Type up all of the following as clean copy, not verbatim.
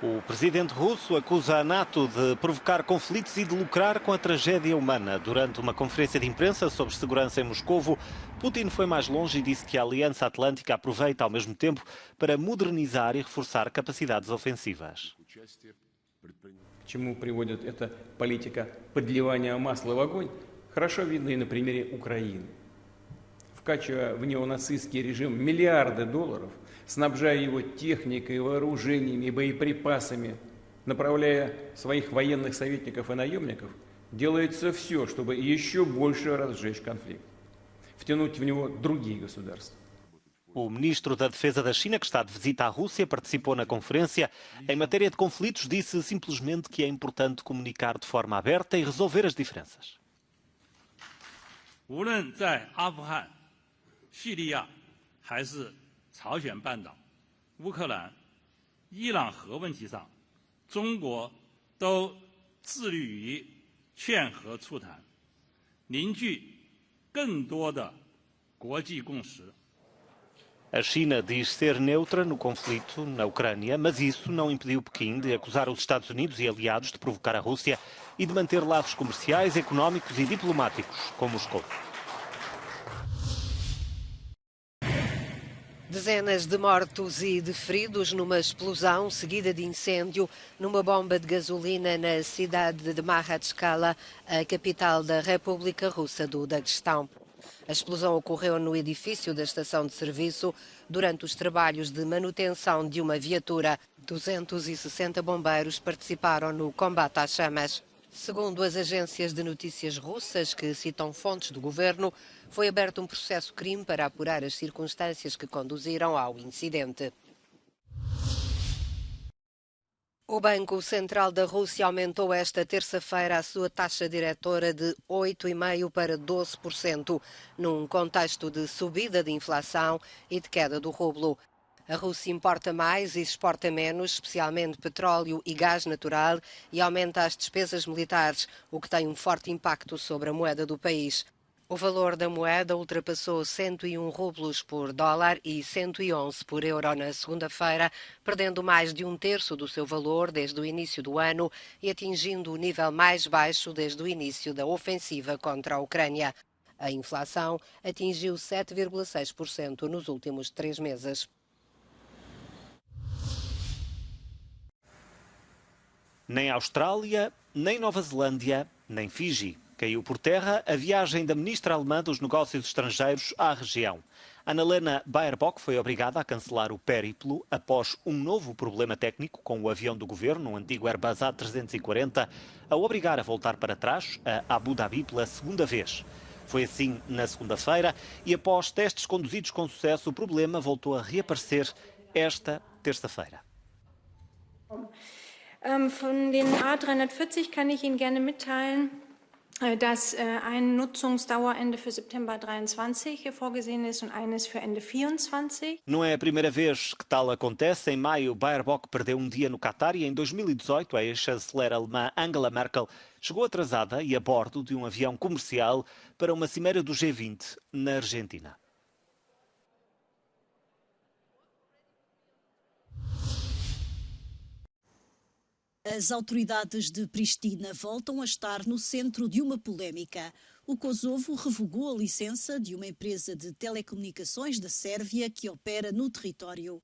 O presidente russo acusa a NATO de provocar conflitos e de lucrar com a tragédia humana. Durante uma conferência de imprensa sobre segurança em Moscovo, Putin foi mais longe e disse que a Aliança Atlântica aproveita ao mesmo tempo para modernizar e reforçar capacidades ofensivas. К чему приводит эта политика подливания масла в огонь, хорошо видно и на примере Украины. Вкачивая в неонацистский режим миллиарды долларов, снабжая его техникой, вооружениями и боеприпасами, направляя своих военных советников и наемников, делается все, чтобы еще больше разжечь конфликт, втянуть в него другие государства. O ministro da Defesa da China, que está de visita à Rússia, participou na conferência. Em matéria de conflitos, disse simplesmente que é importante comunicar de forma aberta e resolver as diferenças. 无论在阿富汗、叙利亚，还是朝鲜半岛、乌克兰、伊朗核问题上，中国都致力于劝和促谈，凝聚更多的国际共识。 A China diz ser neutra no conflito na Ucrânia, mas isso não impediu Pequim de acusar os Estados Unidos e aliados de provocar a Rússia e de manter laços comerciais, económicos e diplomáticos com Moscou. Dezenas de mortos e de feridos numa explosão seguida de incêndio numa bomba de gasolina na cidade de Makhatchkala, a capital da República Russa do Daguestão. A explosão ocorreu no edifício da estação de serviço durante os trabalhos de manutenção de uma viatura. 260 bombeiros participaram no combate às chamas. Segundo as agências de notícias russas, que citam fontes do governo, foi aberto um processo-crime para apurar as circunstâncias que conduziram ao incidente. O Banco Central da Rússia aumentou esta terça-feira a sua taxa diretora de 8,5% para 12%, num contexto de subida de inflação e de queda do rublo. A Rússia importa mais e exporta menos, especialmente petróleo e gás natural, e aumenta as despesas militares, o que tem um forte impacto sobre a moeda do país. O valor da moeda ultrapassou 101 rublos por dólar e 111 por euro na segunda-feira, perdendo mais de um terço do seu valor desde o início do ano e atingindo o nível mais baixo desde o início da ofensiva contra a Ucrânia. A inflação atingiu 7,6% nos últimos 3 meses. Nem Austrália, nem Nova Zelândia, nem Fiji. Caiu por terra a viagem da ministra alemã dos Negócios Estrangeiros à região. Annalena Baerbock foi obrigada a cancelar o périplo após um novo problema técnico com o avião do governo, um antigo Airbus A340, a obrigar a voltar para trás a Abu Dhabi pela segunda vez. Foi assim na segunda-feira e após testes conduzidos com sucesso, o problema voltou a reaparecer esta terça-feira. Von den A340 kann ich Ihnen gerne mitteilen, dass ein Nutzungsdauerende für September 23 vorgesehen ist und eines für Ende 24. Não é a primeira vez que tal acontece. Em maio, Baerbock perdeu um dia no Qatar e em 2018 a ex-chanceler alemã Angela Merkel chegou atrasada e a bordo de um avião comercial para uma cimeira do G20 na Argentina. As autoridades de Pristina voltam a estar no centro de uma polémica. O Kosovo revogou a licença de uma empresa de telecomunicações da Sérvia que opera no território.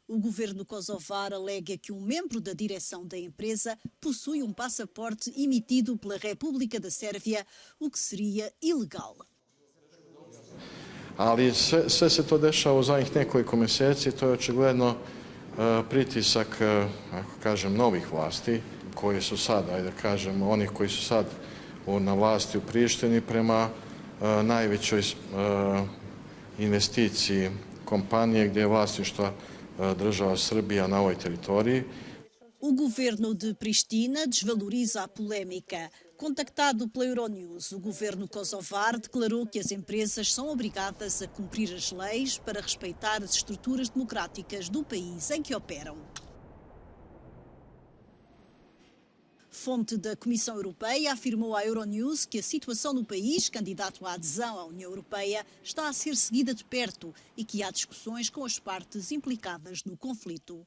O governo kosovar alega que um membro da direção da empresa possui um passaporte emitido pela República da Sérvia, o que seria ilegal. Ali sve se to dešava u zadnjih nekoliko mjeseci, to je očigledno pritisak, ako kažem, novih vlasti, koji su sad, ajde kažem, onih koji su sad na vlasti u Prištini prema najvećoj investiciji kompanije gdje je vlasništvo država Srbija na ovoj teritoriji. O governo de Pristina desvaloriza a polémica. Contactado pela Euronews, o governo kosovar declarou que as empresas são obrigadas a cumprir as leis para respeitar as estruturas democráticas do país em que operam. Fonte da Comissão Europeia afirmou à Euronews que a situação no país, candidato à adesão à União Europeia, está a ser seguida de perto e que há discussões com as partes implicadas no conflito.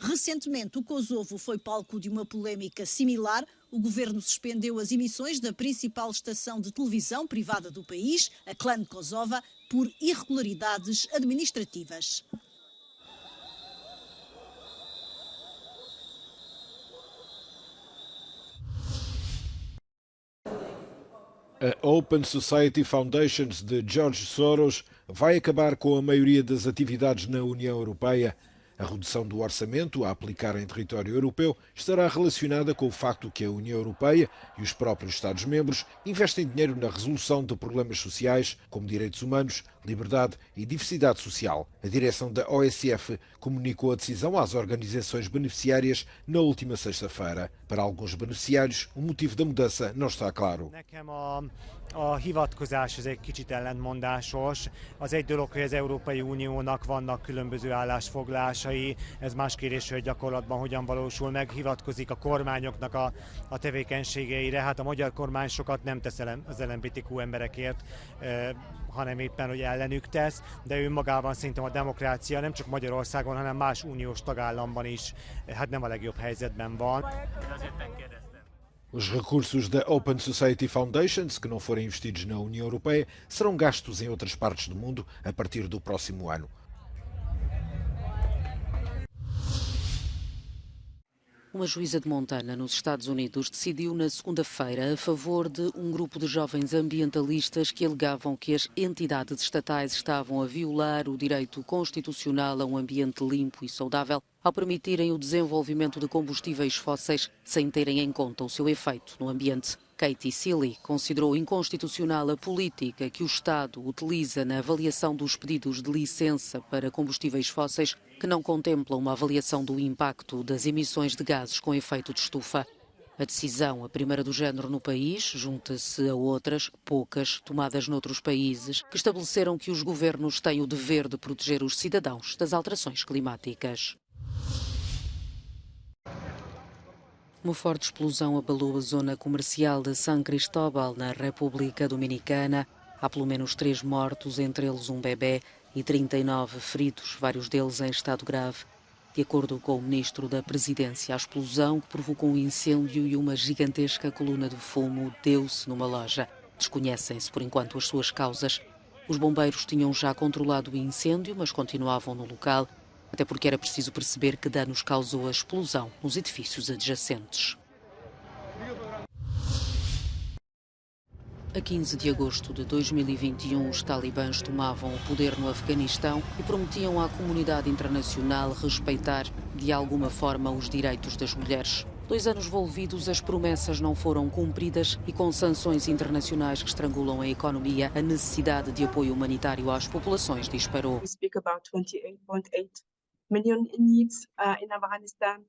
Recentemente, o Kosovo foi palco de uma polémica similar. O governo suspendeu as emissões da principal estação de televisão privada do país, a Klan Kosova, por irregularidades administrativas. A Open Society Foundations de George Soros vai acabar com a maioria das atividades na União Europeia. A redução do orçamento a aplicar em território europeu estará relacionada com o facto que a União Europeia e os próprios Estados-membros investem dinheiro na resolução de problemas sociais, como direitos humanos, liberdade e diversidade social. A direção da OSF comunicou a decisão às organizações beneficiárias na última sexta-feira. Para alguns beneficiários, o motivo da mudança não está claro. A hivatkozás ez egy kicsit ellentmondásos. Az egy dolog, hogy az Európai Uniónak vannak különböző állásfoglalásai, ez más kérdés, hogy gyakorlatban hogyan valósul meg, hivatkozik a kormányoknak a tevékenységeire. Hát a magyar kormány sokat nem tesz az LMBTQ emberekért, hanem éppen, hogy ellenük tesz, de ő magában szerintem a demokrácia nem csak Magyarországon, hanem más uniós tagállamban is hát nem a legjobb helyzetben van. Os recursos da Open Society Foundations, que não forem investidos na União Europeia, serão gastos em outras partes do mundo a partir do próximo ano. Uma juíza de Montana, nos Estados Unidos, decidiu na segunda-feira a favor de um grupo de jovens ambientalistas que alegavam que as entidades estatais estavam a violar o direito constitucional a um ambiente limpo e saudável ao permitirem o desenvolvimento de combustíveis fósseis sem terem em conta o seu efeito no ambiente. Katie Seeley considerou inconstitucional a política que o Estado utiliza na avaliação dos pedidos de licença para combustíveis fósseis que não contemplam uma avaliação do impacto das emissões de gases com efeito de estufa. A decisão, a primeira do género no país, junta-se a outras, poucas, tomadas noutros países, que estabeleceram que os governos têm o dever de proteger os cidadãos das alterações climáticas. Uma forte explosão abalou a zona comercial de San Cristóbal, na República Dominicana. Há pelo menos 3 mortos, entre eles um bebê, e 39 feridos, vários deles em estado grave. De acordo com o ministro da Presidência, a explosão, que provocou um incêndio e uma gigantesca coluna de fumo, deu-se numa loja. Desconhecem-se, por enquanto, as suas causas. Os bombeiros tinham já controlado o incêndio, mas continuavam no local, até porque era preciso perceber que danos causou a explosão nos edifícios adjacentes. A 15 de agosto de 2021, os talibãs tomavam o poder no Afeganistão e prometiam à comunidade internacional respeitar, de alguma forma, os direitos das mulheres. 2 anos envolvidos, as promessas não foram cumpridas e, com sanções internacionais que estrangulam a economia, a necessidade de apoio humanitário às populações disparou. Million in needs in Afghanistan,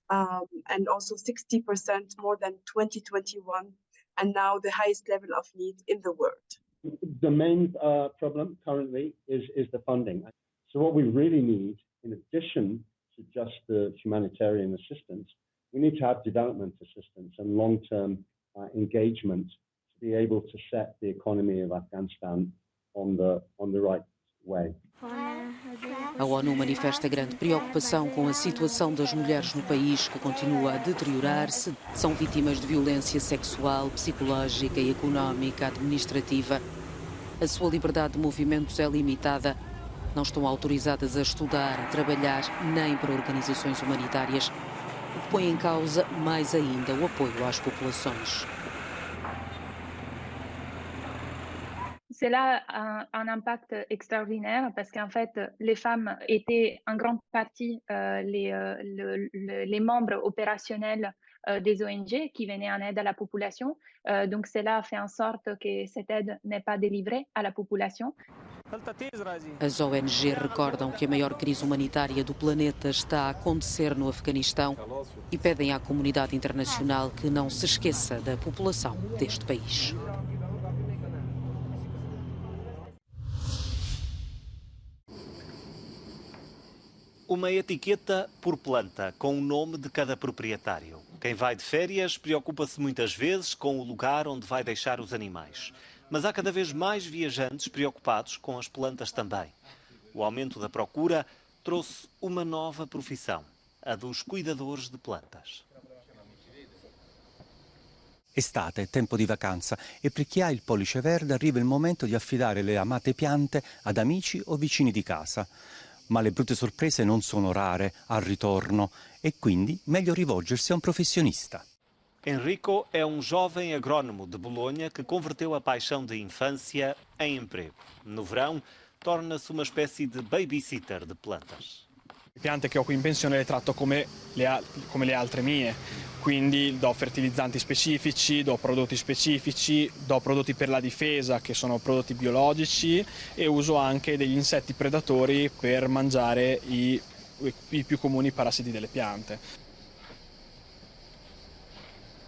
and also 60% more than 2021, and now the highest level of need in the world. The main problem currently is the funding. So what we really need, in addition to just the humanitarian assistance, we need to have development assistance and long-term engagement to be able to set the economy of Afghanistan on the right way. A ONU manifesta grande preocupação com a situação das mulheres no país, que continua a deteriorar-se. São vítimas de violência sexual, psicológica e económica, administrativa. A sua liberdade de movimentos é limitada. Não estão autorizadas a estudar, a trabalhar, nem para organizações humanitárias, o que põe em causa mais ainda o apoio às populações. Cela a un impact extraordinaire parce qu'en fait, les femmes étaient en grande partie les membres opérationnels des ONG qui venaient en aide à la population. Donc cela fait en sorte que cette aide n'est pas délivrée à la population. As ONG recordam que a maior crise humanitária do planeta está a acontecer no Afeganistão e pedem à comunidade internacional que não se esqueça da população deste país. Uma etiqueta por planta, com o nome de cada proprietário. Quem vai de férias preocupa-se muitas vezes com o lugar onde vai deixar os animais. Mas há cada vez mais viajantes preocupados com as plantas também. O aumento da procura trouxe uma nova profissão, a dos cuidadores de plantas. Estate, tempo di vacanza e per chi ha il pollice verde arriva il momento di affidare le amate piante ad amici o vicini di casa. Ma le brutte sorprese non sono rare al ritorno e quindi meglio rivolgersi a un profissionista. Enrico é jovem agrónomo de Bolonha que converteu a paixão de infância em emprego. No verão, torna-se uma espécie de babysitter de plantas. Le piante che ho qui in pensione le tratto come le altre mie, quindi do fertilizzanti specifici, do prodotti specifici, do prodotti per la difesa che sono prodotti biologici e uso anche degli insetti predatori per mangiare i più comuni parassiti delle piante.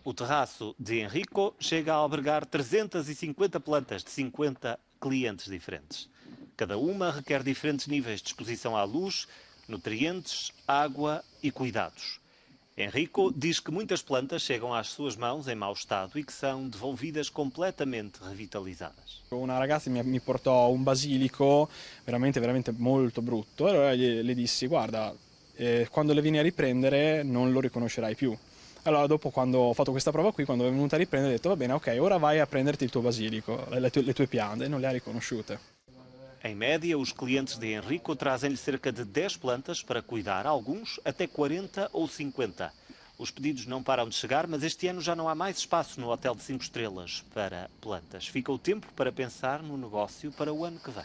O terraço de Enrico chega a albergar 350 plantas de 50 clientes diferentes. Cada uma requer diferentes níveis de exposição à luz, nutrientes, água e cuidados. Enrico diz que muitas plantas chegam às suas mãos em mau estado e que são devolvidas completamente revitalizadas. Una ragazza mi portò un basilico veramente molto brutto e allora le dissi guarda, quando le vieni a riprendere non lo riconoscerai più. Allora dopo, quando ho fatto questa prova qui, quando è venuta a riprendere, ho detto va bene, ok, ora vai a prenderti il tuo basilico, le tue piante, e non le ha riconosciute. Em média, os clientes de Enrico trazem-lhe cerca de 10 plantas para cuidar, alguns até 40 ou 50. Os pedidos não param de chegar, mas este ano já não há mais espaço no hotel de 5 estrelas para plantas. Fica o tempo para pensar no negócio para o ano que vem.